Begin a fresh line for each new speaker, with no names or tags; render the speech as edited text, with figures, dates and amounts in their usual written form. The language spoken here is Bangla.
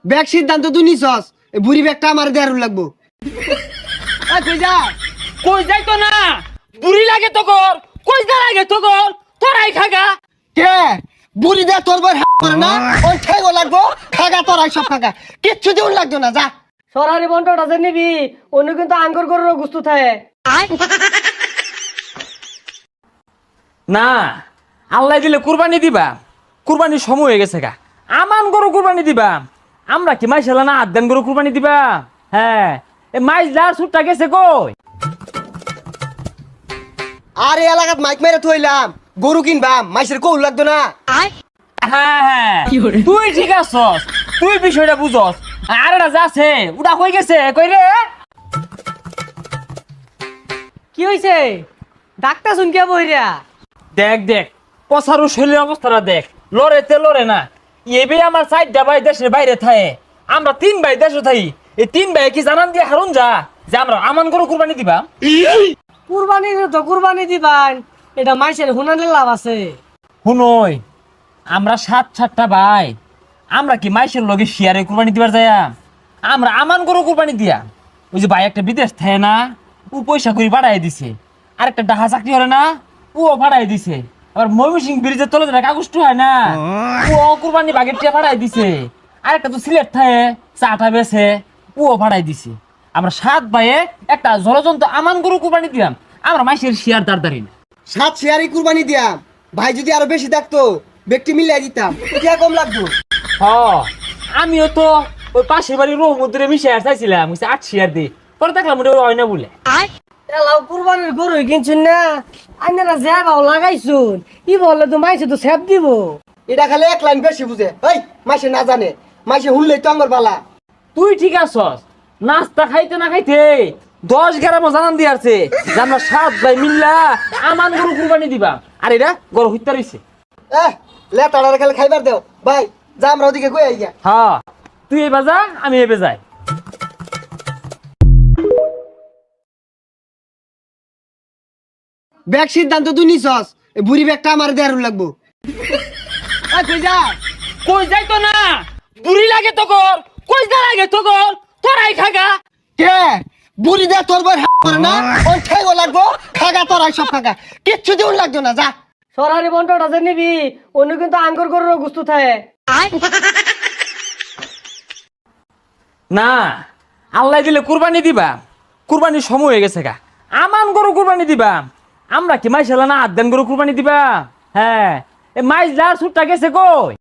ব্যাগ সিদ্ধান্ত তুই নিছস, এই বুড়ি ব্যাগটা আমার দেয়ার লাগবো। কই যা?
কই যাই তো না, বুড়ি লাগে তো কর, কই যা লাগে তো কর, তোরাই খাগা।
কে বুড়ি দে তোর বই করে না, ওই ঠেগো লাগবো, খাগা তোরাই সব খাগা, কিচ্ছু দিউন লাগতো না, যা।
সরারি বন্টটা যে নিবি অন্য কিন্তু আঙ্গুর গরুর গুস্তু থাকে।
না, আল্লাহ দিলে কুরবানি দিবা, কুরবানির সময় হয়ে গেছে গা। আমান গরু কুরবানি দিবা, আমরা কি মাইশালা না আদান গরু কুরবানি দিবা? হ্যাঁ, এ মাইজ যার সুটটা গেছে কই?
আর এই এলাকাত মাইক মেরে থইলাম, গরু কিনবাম, মাইসের কৌল লাগতো না।
হ্যাঁ হ্যাঁ, তুই ঠিক আছস, তুই বিষয়টা বুঝস। আর এটা যাচ্ছে ওটা কই গেছে কই রে?
কি হইছে? ডাক্তার শুন কে বইরা?
দেখ দেখ, পসারু শরীরের অবস্থাটা দেখ, লড়েতে লড়ে না। এবে আমার 4টা ভাই দেশের বাইরে থাকে, আমরা 3 ভাই দেশে থাকি। এই 3 ভাই কি জানান দিয়ে হারুন যা যে আমরা আমান গরু কুরবানি দিবা?
কুরবানি তো কুরবানি দিবান, এটা মাইসের হুনানের লাভ আছে।
শুনই, আমরা 7-7টা ভাই, আমরা কি মাইশের লগে শেয়ারে কুরবানি দিবার যায়? আমরা আমান গরু কুরবানি দিয়া। ওই যে ভাই একটা বিদেশ থাকে না, ও পয়সা করে বাড়াই দিছে। আর একটা ডাহা চাকরি হলে না, ও বাড়াই দিছে। আবার ময়মনসিং ব্রিজের তলে যেটা কাগজটা হয় না, ও কুরবানি বাগের টিয়া বাড়াই দিছে। আর একটা তো সিলেট থাকে, চাটা বেছে, ও বাড়াই দিছে। আমরা 7 ভাইয়ে একটা জলজন্ত আমান গরু কুরবানি দিলাম। আমরা মাইশের শেয়ার দাঁড়াই না।
7 শেয়ারই কুরবানি দিয়াম, ভাই যদি আরো বেশি থাকতো ব্যক্তি মিলাই দিতাম, কে কম লাগতো।
হ, আমিও তো ওই পাশের বাড়ির রহমুদ্রে মিশে চাইছিলাম 8 শেয়ার দিই, পরে দেখলাম ওটা হয় না বলে।
এলাও কুরবানির গরু কিনছুন না, আইনারা যা বাও লাগাইছুন, ই বললে তো মাইসে তো সেপ দিব।
এটা খালি এক লাইন বেশি বুঝে, এই মাইসে না জানে, মাইসে হুনলেই তো আমার বালা।
তুই ঠিক আছস, নাস্তা খাইতে না খাইতে 10 গ্রাম জানান দিয়ে আছে যে আমরা 7 ভাই মিল্লা আমান গরু কুরবানি দিবা। আর এটা গরু হইতে রইছে।
লেটাড়ারে খালি খাইবার দেও ভাই, যা আমরা ওদিকে কই আই গিয়া।
হ্যাঁ, তুই এবার যা, আমি এবার যাই।
ব্যাগ সিদ্ধান্ত তুই নিছস, এই বুড়ি ব্যাগটা আমার দেয়ার লাগবো। কই যা?
কই যাই তো না, বুড়ি লাগে তো কর, কই যা লাগে তো কর, তোরাই খাগা।
কে বুড়ি দে তোর বই করে না, ওই ঠেগো লাগবো, খাগা তোরাই সব খাগা, কিচ্ছু দিউন লাগতো না, যা।
সরারি বন্টটা যে নিবি অন্য কিন্তু আঙ্গুর গরুর গুস্তু থাকে।
না, আল্লাহ দিলে কুরবানি দিবা, কুরবানির সময় হয়ে গেছে গা। আমান গরু কুরবানি দিবা, আমরা কি মাইশালা না আদান গরু কুরবানি দিবা? হ্যাঁ, এ মাইজ যার সুটটা গেছে কই?